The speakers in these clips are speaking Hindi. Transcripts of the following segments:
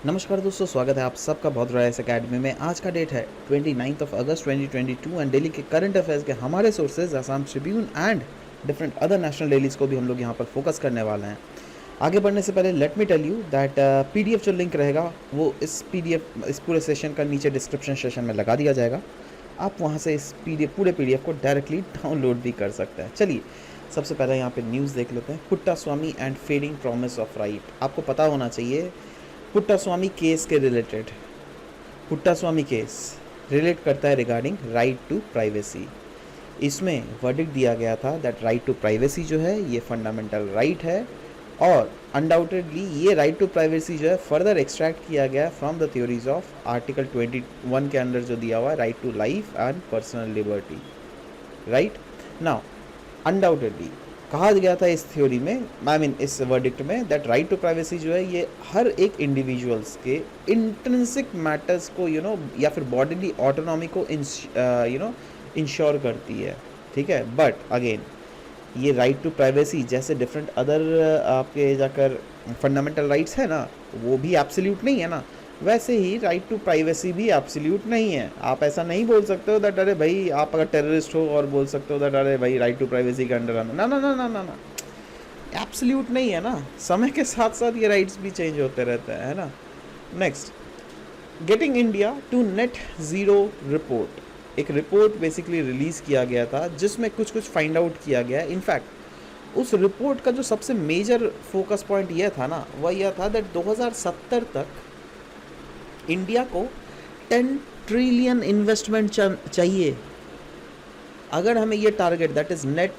नमस्कार दोस्तों, स्वागत है आप सबका बहुत रहा इस अकेडमी में। आज का डेट है 29 अगस्त 2022 एंड डेली के करंट अफेयर्स के हमारे sources Assam Tribune and different other national dailies को भी हम लोग यहाँ पर फोकस करने वाले हैं। आगे बढ़ने से पहले let me tell you that PDF जो लिंक रहेगा वो इस पूरे सेशन का नीचे डिस्क्रिप्शन सेशन में लगा दिया जाएगा। आप वहाँ से इस पूरे पीडीएफ को डायरेक्टली डाउनलोड भी कर सकते हैं। चलिए सबसे पहले यहाँ पे न्यूज़ देख लेते हैं। Puttaswamy and fading promise of right. आपको पता होना चाहिए पुट्टास्वामी केस के रिलेटेड। पुट्टास्वामी केस रिलेट करता है रिगार्डिंग राइट टू प्राइवेसी। इसमें वर्डिक्ट दिया गया था दैट राइट टू प्राइवेसी जो है ये फंडामेंटल राइट है और अनडाउटेडली ये राइट टू प्राइवेसी जो है फर्दर एक्सट्रैक्ट किया गया from the theories of article 21 के अंदर जो दिया हुआ है right to life and personal liberty. Right now undoubtedly कहा गया था इस थ्योरी में, इस वर्डिक्ट में, दैट राइट टू प्राइवेसी जो है ये हर एक इंडिविजुअल्स के इंट्रिंसिक मैटर्स को या फिर बॉडीली ऑटोनॉमी को इंश्योर करती है। ठीक है, बट अगेन ये राइट टू प्राइवेसी जैसे डिफरेंट अदर आपके जाकर फंडामेंटल राइट्स है ना, वो भी एब्सोल्यूट नहीं है ना, वैसे ही राइट टू प्राइवेसी भी एब्सोल्यूट नहीं है। आप ऐसा नहीं बोल सकते हो दैट अरे भाई आप अगर टेररिस्ट हो और बोल सकते हो दैट अरे भाई राइट टू प्राइवेसी के अंडर आना, ना ना ना ना ना ना, एब्सोल्यूट नहीं है ना। समय के साथ साथ ये राइट्स भी चेंज होते रहते हैं, है ना। Next, getting India to net zero report. एक रिपोर्ट बेसिकली रिलीज़ किया गया था जिसमें कुछ फाइंड आउट किया गया। इनफैक्ट उस रिपोर्ट का जो सबसे मेजर फोकस पॉइंट यह था ना, वह यह था दैट 2070 तक इंडिया को 10 ट्रिलियन इन्वेस्टमेंट चाहिए। अगर हमें ये target that is net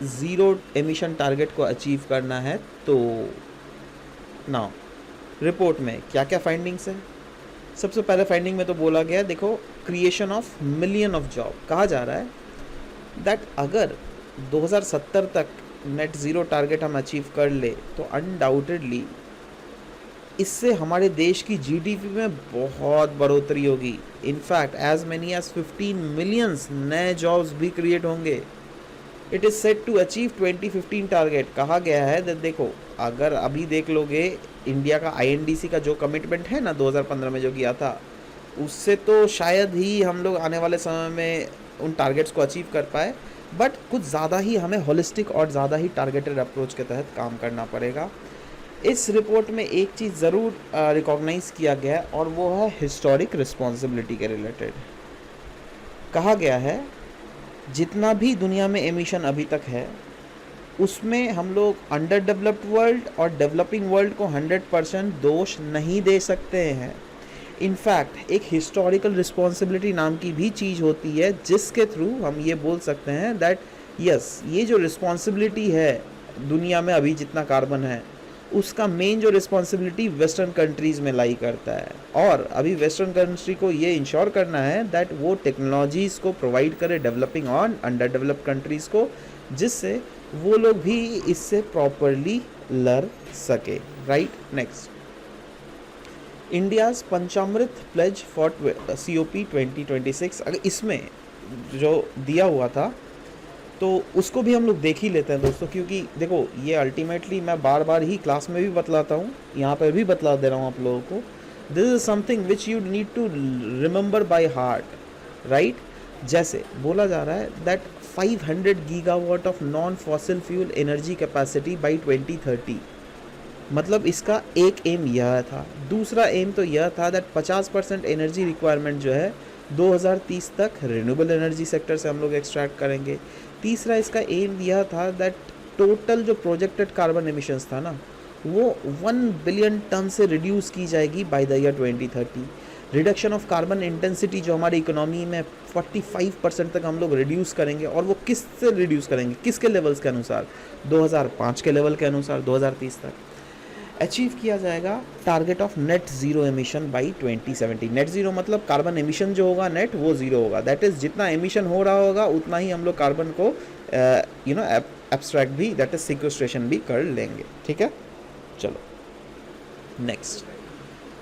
zero emission target को अचीव करना है तो नाउ रिपोर्ट में क्या क्या फाइंडिंग्स है। सबसे पहले फाइंडिंग में तो बोला गया, देखो, creation of million of job. कहा जा रहा है दैट अगर 2070 तक नेट ज़ीरो टारगेट हम अचीव कर ले तो अनडाउटेडली इससे हमारे देश की जीडीपी में बहुत बढ़ोतरी होगी। In fact as many as 15 millions नए जॉब्स भी क्रिएट होंगे। It is set to achieve 2015 target. कहा गया है देखो, अगर अभी देख लोगे इंडिया का आईएनडीसी का जो कमिटमेंट है ना 2015 में जो किया था, उससे तो शायद ही हम लोग आने वाले समय में उन टारगेट्स को अचीव कर पाए, बट कुछ ज़्यादा ही हमें होलिस्टिक और ज़्यादा ही टारगेटेड अप्रोच के तहत काम करना पड़ेगा। इस रिपोर्ट में एक चीज़ ज़रूर रिकॉग्नाइज किया गया है और वो है हिस्टोरिक रिस्पॉन्सिबिलिटी के रिलेटेड। कहा गया है जितना भी दुनिया में एमिशन अभी तक है उसमें हम लोग अंडर डेवलप्ड वर्ल्ड और डेवलपिंग वर्ल्ड को 100% दोष नहीं दे सकते हैं। इनफैक्ट एक हिस्टोरिकल रिस्पॉन्सिबिलिटी नाम की भी चीज़ होती है जिसके थ्रू हम ये बोल सकते हैं दैट यस, ये जो रिस्पॉन्सिबिलिटी है दुनिया में अभी जितना कार्बन है उसका मेन जो रिस्पॉन्सिबिलिटी वेस्टर्न कंट्रीज़ में लाई करता है और अभी वेस्टर्न कंट्री को ये इंश्योर करना है दैट वो टेक्नोलॉजीज़ को प्रोवाइड करे डेवलपिंग और अंडर डेवलप्ड कंट्रीज़ को, जिससे वो लोग भी इससे प्रॉपरली लड़ सके। Right. Next, India's Panchamrit pledge for COP 2026। अगर इसमें जो दिया हुआ था तो उसको भी हम लोग देख ही लेते हैं दोस्तों, क्योंकि देखो ये अल्टीमेटली मैं बार बार ही क्लास में भी बतलाता हूँ, यहाँ पर भी बतला दे रहा हूँ आप लोगों को। This is something which you need to remember by heart. Right, जैसे बोला जा रहा है that 500 gigawatt of non fossil fuel energy capacity by 2030। मतलब इसका एक एम यह था। दूसरा एम तो यह था दैट 50% एनर्जी रिक्वायरमेंट जो है 2030 तक रिन्यूएबल एनर्जी सेक्टर से हम लोग एक्सट्रैक्ट करेंगे। तीसरा इसका एम यह था दैट टोटल जो प्रोजेक्टेड कार्बन एमिशंस था ना वो 1 बिलियन टन से रिड्यूस की जाएगी by the year 2030। Reduction of carbon intensity जो हमारी इकोनॉमी में 45% तक हम लोग रिड्यूस करेंगे, और वो किस से रिड्यूस करेंगे, किसके लेवल्स के अनुसार, 2005 के लेवल के अनुसार 2030 तक अचीव किया जाएगा target of net zero emission by 2070। Net zero मतलब कार्बन एमिशन जो होगा नेट वो ज़ीरो होगा। दैट इज़ जितना एमिशन हो रहा होगा उतना ही हम लोग कार्बन को एब्स्ट्रैक्ट भी, दैट इज़ सिक्वेस्ट्रेशन भी कर लेंगे। ठीक है, चलो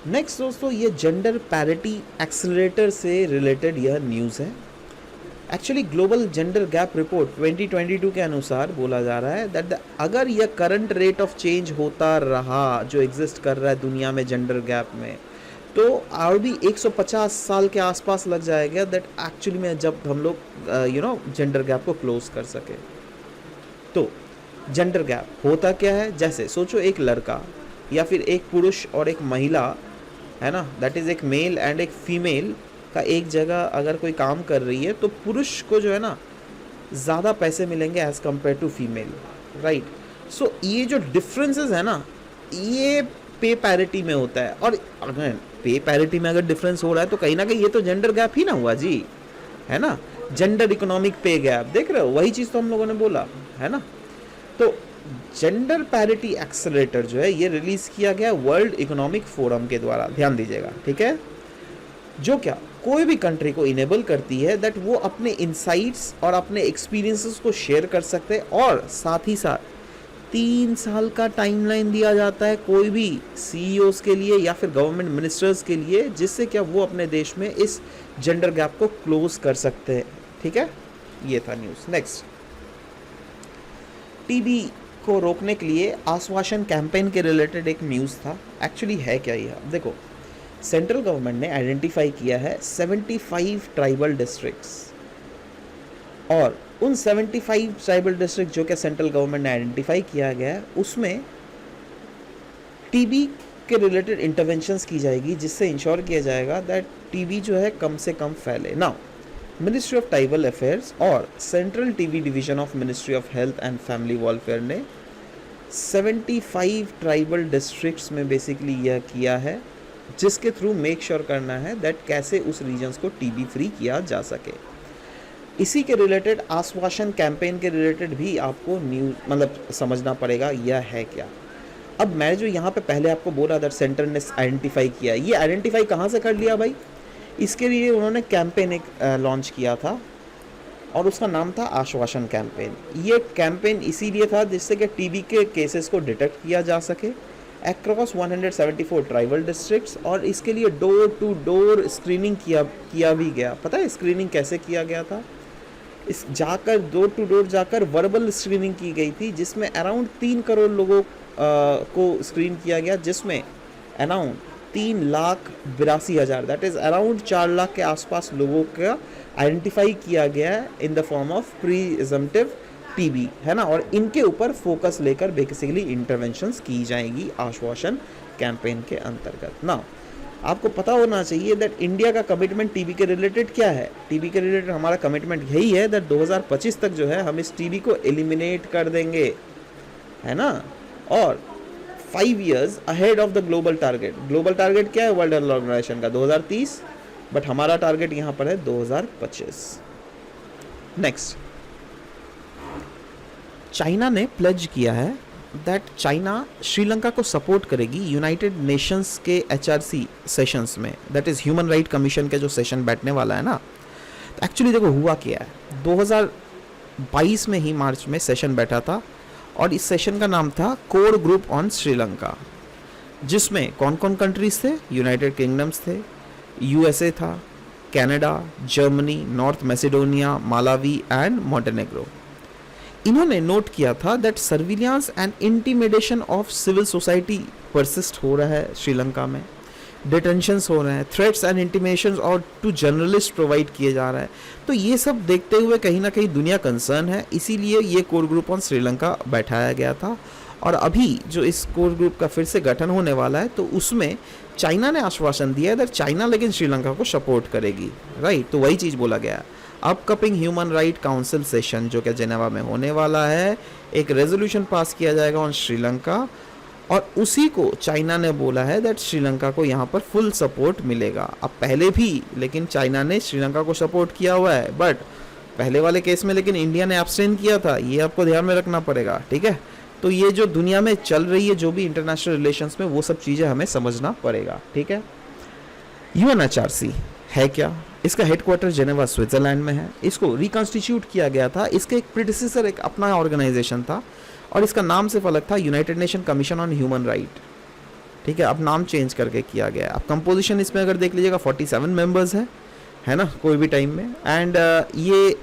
नेक्स्ट दोस्तों, ये जेंडर पैरिटी एक्सेलरेटर से रिलेटेड यह न्यूज़ है। Actually global gender gap report 2022 के अनुसार बोला जा रहा है दैट अगर यह करंट रेट ऑफ चेंज होता रहा जो एग्जिस्ट कर रहा है दुनिया में जेंडर गैप में, तो और भी 150 साल के आसपास लग जाएगा दैट एक्चुअली में जब हम लोग जेंडर गैप को क्लोज कर सके। तो जेंडर गैप होता क्या है, जैसे सोचो एक लड़का या फिर एक पुरुष और एक महिला है ना, दैट इज़ एक मेल एंड एक फीमेल का एक जगह अगर कोई काम कर रही है तो पुरुष को जो है ना ज़्यादा पैसे मिलेंगे as compare to female, right. So ये जो डिफरेंसेस है ना ये पे पैरिटी में होता है, और अगर पे पैरिटी में अगर डिफरेंस हो रहा है तो कहीं ना कहीं ये तो जेंडर गैप ही ना हुआ जी, है ना। जेंडर इकोनॉमिक पे गैप देख रहे हो, वही चीज़ तो हम लोगों ने बोला है ना। तो जेंडर पैरिटी एक्सेलरेटर जो है ये रिलीज किया गया वर्ल्ड इकोनॉमिक फोरम के द्वारा, ध्यान दीजिएगा, ठीक है, जो क्या कोई भी कंट्री को इनेबल करती है दैट वो अपने इंसाइट्स और अपने एक्सपीरियंसेस को शेयर कर सकते हैं, और साथ ही साथ 3 साल का टाइमलाइन दिया जाता है कोई भी सीईओज के लिए या फिर गवर्नमेंट मिनिस्टर्स के लिए, जिससे क्या वो अपने देश में इस जेंडर गैप को क्लोज कर सकते हैं, ठीक है। ये था न्यूज़। नेक्स्ट, टीबी को रोकने के लिए आश्वासन कैंपेन के रिलेटेड एक न्यूज़ था। एक्चुअली है क्या ये, देखो सेंट्रल गवर्नमेंट ने आइडेंटिफाई किया है 75 ट्राइबल डिस्ट्रिक्ट्स, और उन 75 ट्राइबल डिस्ट्रिक्ट जो कि सेंट्रल गवर्नमेंट ने आइडेंटिफाई किया गया है उसमें टीबी के रिलेटेड इंटरवेंशंस की जाएगी, जिससे इंश्योर किया जाएगा दैट टीबी जो है कम से कम फैले। Now ministry of tribal affairs और central TB division of ministry of health and family welfare ने 75 ट्राइबल डिस्ट्रिक्ट्स में बेसिकली यह किया है, जिसके थ्रू मेक श्योर करना है दैट कैसे उस रीजन्स को टीबी फ्री किया जा सके। इसी के रिलेटेड आश्वासन कैंपेन के रिलेटेड भी आपको न्यूज़ मतलब समझना पड़ेगा यह है क्या। अब मैं जो यहाँ पे पहले आपको बोला दैट सेंटर ने आइडेंटिफाई किया, ये आइडेंटिफाई कहाँ से कर लिया भाई, इसके लिए उन्होंने कैंपेन एक लॉन्च किया था और उसका नाम था आश्वासन कैंपेन। ये कैंपेन इसीलिए था जिससे कि टीबी के केसेस को डिटेक्ट किया जा सके अक्रॉस 174 ट्राइबल डिस्ट्रिक्ट्स, और इसके लिए डोर टू डोर स्क्रीनिंग किया भी गया। पता है स्क्रीनिंग कैसे किया गया था, इस जाकर डोर टू डोर जाकर वर्बल स्क्रीनिंग की गई थी, जिसमें अराउंड 3 करोड़ लोगों को स्क्रीन किया गया, जिसमें around 3,82,000 that is around 4 lakh के आसपास लोगों का आइडेंटिफाई किया गया है in the form of presumptive TB, है ना। और इनके ऊपर फोकस लेकर बेसिकली इंटरवेंशंस की जाएंगी आश्वासन कैंपेन के अंतर्गत। ना आपको पता होना चाहिए दैट इंडिया का कमिटमेंट टीबी के रिलेटेड क्या है। टीबी के रिलेटेड हमारा कमिटमेंट यही है दैट 2025 तक जो है हम इस टीबी को एलिमिनेट कर देंगे, है ना, और 5 years ahead of the global target. Global target क्या है वर्ल्ड हेल्थ ऑर्गेनाइजेशन का 2030, बट हमारा टारगेट यहाँ पर है 2025। नेक्स्ट, चाइना ने प्लेज किया है दैट चाइना श्रीलंका को सपोर्ट करेगी यूनाइटेड नेशंस के एचआरसी सेशंस में, that is human right commission के जो सेशन बैठने वाला है ना। तो एक्चुअली देखो हुआ क्या है, 2022 में ही मार्च में सेशन बैठा था, और इस सेशन का नाम था कोर ग्रुप ऑन श्रीलंका, जिसमें कौन कौन कंट्रीज थे, यूनाइटेड किंगडम्स थे, यूएसए था, Canada, Germany, North Macedonia, Malawi and Montenegro. इन्होंने नोट किया था that surveillance and intimidation of civil society persist हो रहा है श्रीलंका में, डिटेंशंस हो रहे हैं, थ्रेट्स एंड इंटिमेशंस और टू जर्नलिस्ट प्रोवाइड किए जा रहा है। तो ये सब देखते हुए कहीं ना कहीं दुनिया कंसर्न है, इसीलिए ये कोर ग्रुप ऑन श्रीलंका बैठाया गया था। और अभी जो इस कोर ग्रुप का फिर से गठन होने वाला है, तो उसमें चाइना ने आश्वासन दिया है दैट चाइना लेकिन श्रीलंका को सपोर्ट करेगी, राइट। तो वही चीज़ बोला गया है। Upcoming human right council session जो कि जेनेवा में होने वाला है, एक रेजोल्यूशन पास किया जाएगा ऑन श्रीलंका, और उसी को चाइना ने बोला है दैट श्रीलंका को यहाँ पर फुल सपोर्ट मिलेगा। अब पहले भी लेकिन चाइना ने श्रीलंका को सपोर्ट किया हुआ है, बट पहले वाले केस में लेकिन इंडिया ने एब्सटेन किया था, ये आपको ध्यान में रखना पड़ेगा, ठीक है। तो ये जो दुनिया में चल रही है जो भी इंटरनेशनल रिलेशंस में, वो सब चीज़ें हमें समझना पड़ेगा, ठीक है। यूएनएचआरसी है क्या, इसका हेडक्वार्टर जेनेवा स्विट्जरलैंड में है। इसको रिकॉन्स्टिट्यूट किया गया था, इसके एक प्रीडिसेसर एक अपना ऑर्गेनाइजेशन था, और इसका नाम सिर्फ अलग था, United nation commission on human right, ठीक है। अब नाम चेंज करके किया गया है। अब कंपोजिशन इसमें अगर देख लीजिएगा 47 मेंबर्स है, है ना, कोई भी टाइम में। एंड ये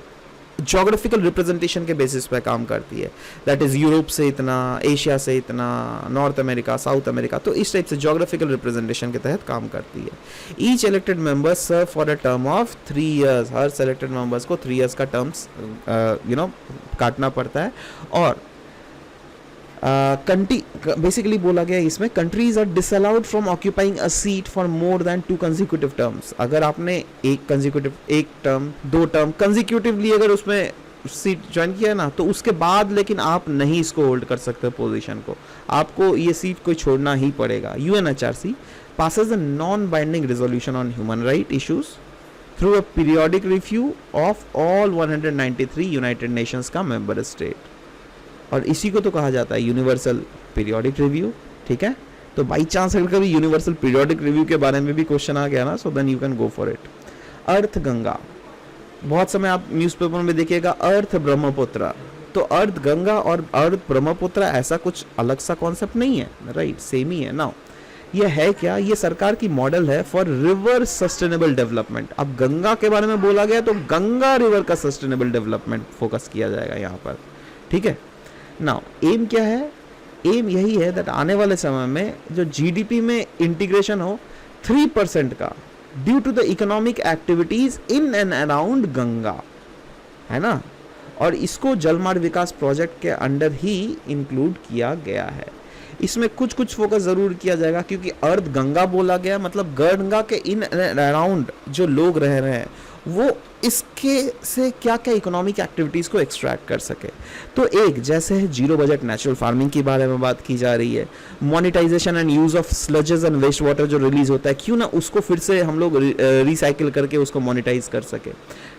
जोग्राफिकल रिप्रेजेंटेशन के बेसिस पे काम करती है, दैट इज़ यूरोप से इतना, एशिया से इतना, नॉर्थ अमेरिका, साउथ अमेरिका, तो इस टाइप से जोग्राफिकल रिप्रेजेंटेशन के तहत काम करती है। Each elected member serve for a term of 3 years, हर सेलेक्टेड मेंबर्स को 3 years का टर्म्स काटना पड़ता है। और कंट्री बेसिकली बोला गया इसमें, countries are disallowed from occupying a seat for more than 2 consecutive terms. अगर आपने एक टर्म 2 टर्म कंसेक्यूटिवली अगर उसमें सीट ज्वाइन किया ना, तो उसके बाद लेकिन आप नहीं इसको होल्ड कर सकते पोजीशन को, आपको ये सीट को छोड़ना ही पड़ेगा। UNHRC passes a non-binding resolution on human right issues through a periodic review of all 193 United Nations का मेंबर स्टेट, और इसी को तो कहा जाता है यूनिवर्सल पीरियोडिक रिव्यू। ठीक है, तो बाई चांस अगर कभी यूनिवर्सल पीरियोडिक रिव्यू के बारे में भी क्वेश्चन आ गया ना, so then you can go for it. Arth Ganga, बहुत समय आप न्यूज़पेपर में देखिएगा अर्थ ब्रह्मपुत्र, तो अर्थ गंगा और अर्थ ब्रह्मपुत्र ऐसा कुछ अलग सा कॉन्सेप्ट नहीं है, राइट, सेम ही है। नाउ ये है क्या, ये सरकार की मॉडल है फॉर रिवर सस्टेनेबल डेवलपमेंट। अब गंगा के बारे में बोला गया तो गंगा रिवर का सस्टेनेबल डेवलपमेंट फोकस किया जाएगा यहाँ पर। ठीक है, नाउ एम क्या है, एम यही है दैट आने वाले समय में जो जीडीपी में इंटीग्रेशन हो 3% का, due to the economic activities in and around Ganga, है ना, और इसको जलमार्ग विकास प्रोजेक्ट के अंडर ही इंक्लूड किया गया है। इसमें कुछ कुछ फोकस जरूर किया जाएगा, क्योंकि अर्थ गंगा बोला गया मतलब गंगा के इन एंड अराउंड जो लोग रह रहे हैं वो इसके से क्या क्या इकोनॉमिक एक्टिविटीज़ को एक्सट्रैक्ट कर सके। तो एक जैसे है जीरो बजट नेचुरल फार्मिंग के बारे में बात की जा रही है, monetization and use of sludges and waste water जो रिलीज होता है, क्यों ना उसको फिर से हम लोग रिसाइकिल करके उसको मोनेटाइज कर सके,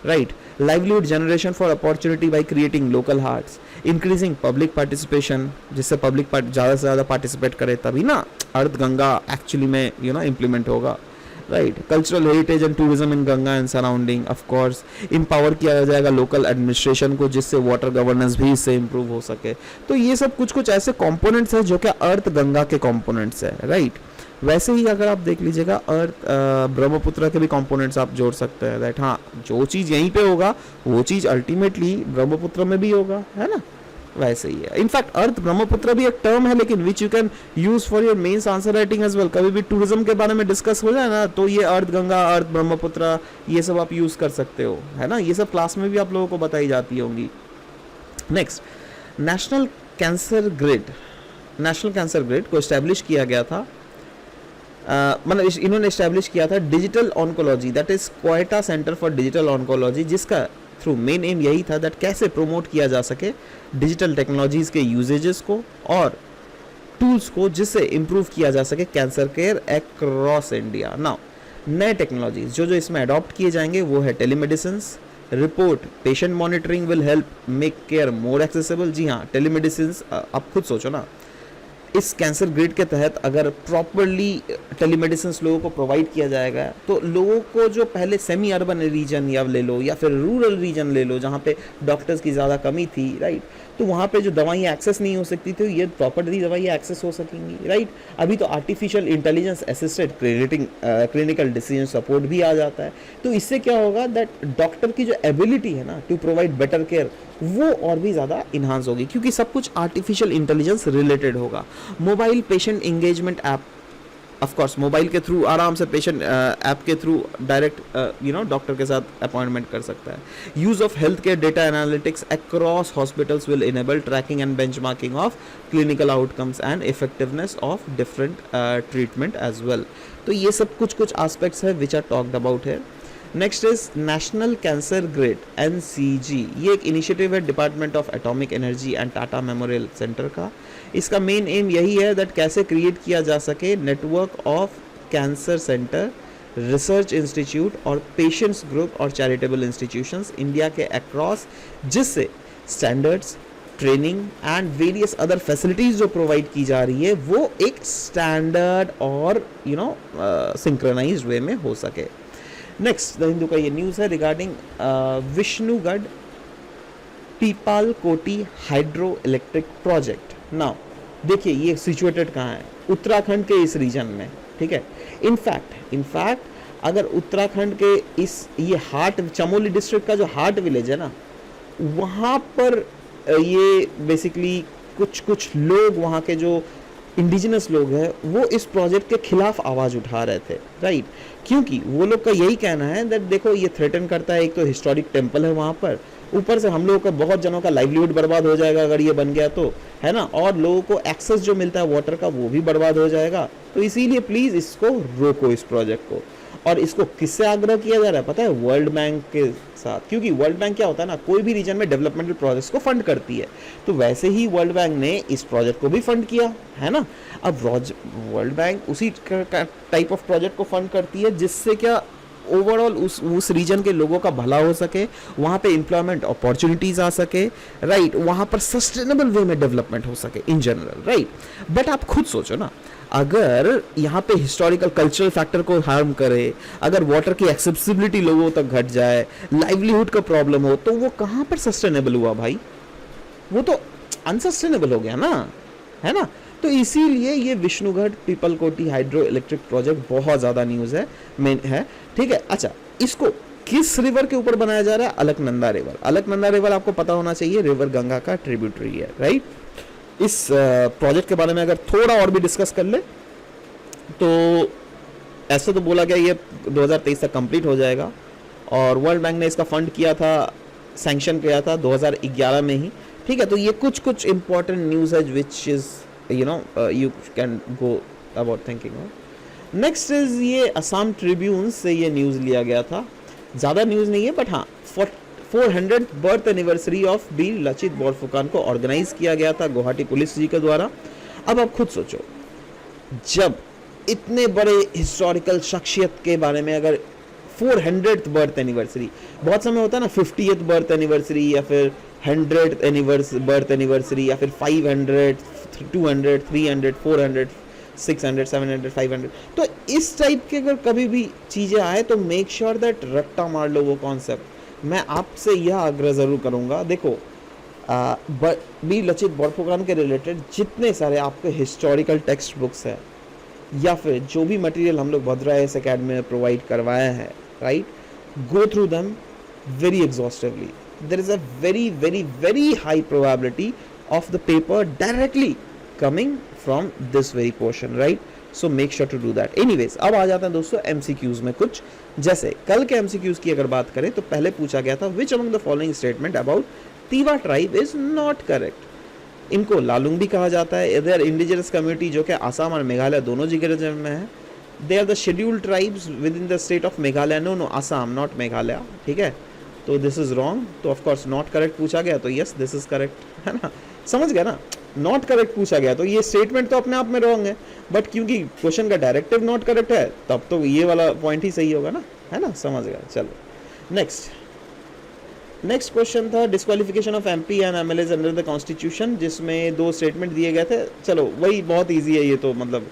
right. Livelihood generation for opportunity by creating local hearts, increasing public participation, जिससे पब्लिक ज़्यादा से ज़्यादा पार्टिसिपेट करे तभी ना अर्थ गंगा एक्चुअली में इम्प्लीमेंट होगा, right. Cultural heritage and tourism in Ganga and surrounding, of course empower किया जाएगा लोकल एडमिनिस्ट्रेशन को, जिससे वाटर गवर्नेंस भी इससे इम्प्रूव हो सके। तो ये सब कुछ कुछ ऐसे कंपोनेंट्स हैं जो कि अर्थ गंगा के कंपोनेंट्स है, राइट। वैसे ही अगर आप देख लीजिएगा अर्थ ब्रह्मपुत्र के भी कंपोनेंट्स आप जोड़ सकते हैं, राइट। हाँ, जो चीज़ यहीं पे होगा वो चीज़ अल्टीमेटली ब्रह्मपुत्र में भी होगा, है ना, वैसे ही है। इनफैक्ट अर्थ ब्रह्मपुत्र भी एक टर्म है, लेकिन which you can use for your mains answer writing as well. कभी भी टूरिज्म के बारे में डिस्कस हो जाए ना, तो ये अर्थ गंगा, अर्थ ब्रह्मपुत्र, ये सब आप यूज कर सकते हो, है ना। ये सब क्लास में भी आप लोगों को बताई जाती होंगी। Next, national cancer grid. National cancer grid को एस्टेब्लिश किया गया था, मतलब इन्होंने एस्टेब्लिश किया था digital oncology, that is Quetta centre for digital oncology, जिसका थ्रू मेन एम यही था दैट कैसे प्रोमोट किया जा सके डिजिटल टेक्नोलॉजीज़ के यूजेजेस को और टूल्स को, जिससे इम्प्रूव किया जा सके cancer care across India. Now नए टेक्नोलॉजीज जो जो इसमें अडॉप्ट किए जाएंगे वो है telemedicine, report patient monitoring will help make care more accessible. जी हाँ, टेलीमेडिसिन आप खुद सोचो ना, इस कैंसर ग्रिड के तहत अगर प्रॉपरली टेलीमेडिसिन लोगों को प्रोवाइड किया जाएगा, तो लोगों को जो पहले सेमी अर्बन रीजन या ले लो या फिर रूरल रीजन ले लो जहाँ पे डॉक्टर्स की ज़्यादा कमी थी, राइट, तो वहाँ पे जो दवाइयाँ एक्सेस नहीं हो सकती थी, ये प्रॉपरली दवाइयाँ एक्सेस हो सकेंगी, राइट। अभी तो artificial intelligence assisted clinical decision support भी आ जाता है, तो इससे क्या होगा दैट डॉक्टर की जो एबिलिटी है ना टू प्रोवाइड बेटर केयर, वो और भी ज़्यादा इन्हांस होगी, क्योंकि सब कुछ आर्टिफिशियल इंटेलिजेंस रिलेटेड होगा। Mobile patient engagement app, of course mobile के थ्रू आराम से पेशेंट ऐप के थ्रू डायरेक्ट डॉक्टर के साथ अपॉइंटमेंट कर सकता है। Use of health care data analytics across hospitals will enable tracking and benchmarking of clinical outcomes and effectiveness of different treatment as well. तो ये सब कुछ कुछ एस्पेक्ट्स है विच आर टॉक्ड अबाउट है। Next is national cancer grid NCG, ये एक इनिशिएटिव है department of atomic energy and Tata memorial centre का। इसका मेन एम यही है दैट कैसे क्रिएट किया जा सके network of cancer centre, research institute और पेशेंट्स ग्रुप और चैरिटेबल इंस्टीट्यूशंस इंडिया के अक्रॉस, जिससे standards, training and various other facilities जो प्रोवाइड की जा रही है वो एक स्टैंडर्ड और सिंक्रोनाइज्ड वे में हो सके। नेक्स्ट द हिंदू का ये न्यूज़ है रिगार्डिंग विष्णुगढ़ पीपाल कोटी हाइड्रो इलेक्ट्रिक प्रोजेक्ट। नाउ देखिए ये सिचुएटेड कहाँ है, उत्तराखंड के इस रीजन में, ठीक है। इनफैक्ट अगर उत्तराखंड के इस ये हार्ट चमोली डिस्ट्रिक्ट का जो हार्ट विलेज है ना, वहाँ पर ये बेसिकली कुछ कुछ लोग वहाँ के जो इंडिजिनस लोग हैं वो इस प्रोजेक्ट के खिलाफ आवाज़ उठा रहे थे, राइट। क्योंकि वो लोग का यही कहना है दैट देखो ये थ्रेटन करता है, एक तो हिस्टोरिक टेम्पल है वहाँ पर, ऊपर से हम लोगों का बहुत जनों का लाइवलीहुड बर्बाद हो जाएगा अगर ये बन गया तो, है ना, और लोगों को एक्सेस जो मिलता है वाटर का वो भी बर्बाद हो जाएगा। तो इसीलिए प्लीज़ इसको रोको, इस प्रोजेक्ट को। और इसको किससे आग्रह किया जा रहा है पता है? वर्ल्ड बैंक के साथ, क्योंकि वर्ल्ड बैंक क्या होता है ना, कोई भी रीजन में डेवलपमेंटल प्रोजेक्ट्स को फंड करती है, तो वैसे ही वर्ल्ड बैंक ने इस प्रोजेक्ट को भी फंड किया है ना। अब वर्ल्ड बैंक उसी टाइप ऑफ प्रोजेक्ट को फंड करती है जिससे क्या ओवरऑल उस रीजन के लोगों का भला हो सके, वहाँ पे एम्प्लॉयमेंट अपॉर्चुनिटीज आ सके, राइट, वहाँ पर सस्टेनेबल वे में डेवलपमेंट हो सके इन जनरल, राइट। बट आप खुद सोचो ना, अगर यहाँ पे हिस्टोरिकल कल्चरल फैक्टर को हार्म करे, अगर वाटर की एक्सेसिबिलिटी लोगों तक घट जाए, लाइवलीहुड का प्रॉब्लम हो, तो वो कहाँ पर सस्टेनेबल हुआ भाई? वो तो अनसस्टेनेबल हो गया ना, है ना। तो इसीलिए ये Vishnugarh Pipalkoti hydro electric project बहुत ज़्यादा न्यूज़ है, ठीक है। अच्छा, इसको किस रिवर के ऊपर बनाया जा रहा है? अलकनंदा रिवर। अलकनंदा रिवर आपको पता होना चाहिए रिवर गंगा का ट्रिब्यूटरी है, राइट। इस प्रोजेक्ट के बारे में अगर थोड़ा और भी डिस्कस कर ले तो ऐसे तो बोला गया ये 2023 तक कंप्लीट हो जाएगा, और वर्ल्ड बैंक ने इसका फंड किया था, सैंक्शन किया था 2011 में ही, ठीक है। तो ये कुछ इंपॉर्टेंट न्यूज़ है which is you can go about thinking of। Next is ये असम ट्रिब्यून से ये न्यूज़ लिया गया था, ज़्यादा न्यूज़ नहीं है बट हाँ, 400th बर्थ एनिवर्सरी ऑफ बीर लचित बोरफुकन को ऑर्गेनाइज किया गया था गुवाहाटी पुलिस जी के द्वारा। अब आप खुद सोचो, जब इतने बड़े हिस्टोरिकल शख्सियत के बारे में अगर 400th बर्थ एनिवर्सरी, बहुत समय होता है ना 50th बर्थ एनिवर्सरी या फिर 100th बर्थ एनिवर्सरी या फिर 500, 200, 300, 400, 600, 700, 500, तो इस टाइप के अगर कभी भी चीज़ें आए तो मेक श्योर दैट रट्टा मार लो वो कॉन्सेप्ट। मैं आपसे यह आग्रह ज़रूर करूँगा, देखो बीर लचित बोरफुकन के रिलेटेड जितने सारे आपके हिस्टोरिकल टेक्स्ट बुक्स हैं या फिर जो भी मटेरियल हम लोग भद्रा एस अकेडमी में प्रोवाइड करवाया है, right, go through them very exhaustively. There is a very high probability of the paper directly coming from this very portion, right? So make sure to do that. Anyways, अब आ जाते हैं दोस्तों MCQs में कुछ। जैसे कल के MCQs की अगर बात करें तो पहले पूछा गया था which among the following statement about Tiwa tribe is not correct? इनको लालुंग भी कहा जाता है, इधर इंडिजिनस कम्युनिटी जो कि आसाम और मेघालय दोनों जगह में है। They are the scheduled tribes within the state of Meghalaya, no Assam not Meghalaya, ठीक है। तो दिस इज रॉन्ग, तो ऑफ कोर्स नॉट करेक्ट पूछा गया तो यस दिस इज करेक्ट, है ना, समझ गया ना। नॉट करेक्ट पूछा गया तो ये स्टेटमेंट तो अपने आप में रॉन्ग है, बट क्योंकि क्वेश्चन का डायरेक्टिव नॉट करेक्ट है तब तो ये वाला पॉइंट ही सही होगा ना, है ना, समझ गया। चलो नेक्स्ट क्वेश्चन था disqualification of MP and MLAs under the constitution, जिसमें 2 स्टेटमेंट दिए गए थे। चलो वही बहुत ईजी है, ये तो मतलब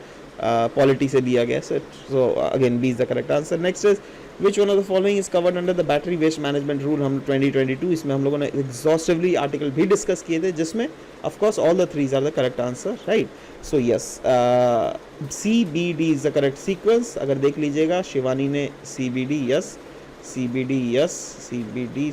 पॉलिटी से दिया गया, so again B is the correct answer. Next is which one of the following is covered under the battery waste management rule, हम 2022, इसमें हम लोगों ने एग्जॉस्टिवली आर्टिकल भी डिस्कस किए थे जिसमें of course all the 3 are the correct answer, right. So yes, CBD is the correct sequence. अगर देख लीजिएगा शिवानी ने CBD yes, CBD yes, CBD,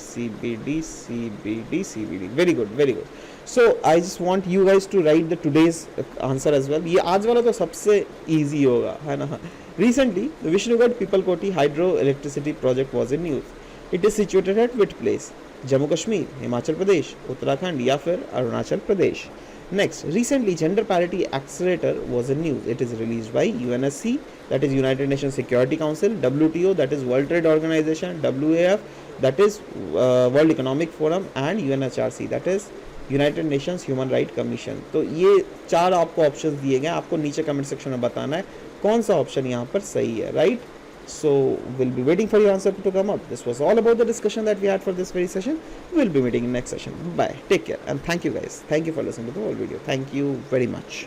very good. So I just want you guys to write the today's answer as well. ये आज वाला तो सबसे easy होगा, है ना। Recently, the Vishnugad Pipalkoti hydro electricity project was in news. It is situated at which place? Jammu Kashmir, Himachal Pradesh, Uttarakhand या फिर Arunachal Pradesh. Next, recently gender parity accelerator was in news. It is released by UNSC, that is United Nations Security Council, WTO, that is World Trade Organization, WAF, that is World Economic Forum, and UNHRC, that is United Nations human right commission. तो ये 4 आपको ऑप्शंस दिए गए, आपको नीचे कमेंट सेक्शन में बताना है कौन सा ऑप्शन यहाँ पर सही है, right. So we'll be waiting for your answer to come up. This was all about the discussion that we had for this very session. We'll be meeting in next session. Bye. Take care and thank you guys. Thank you for listening to the whole video. Thank you very much.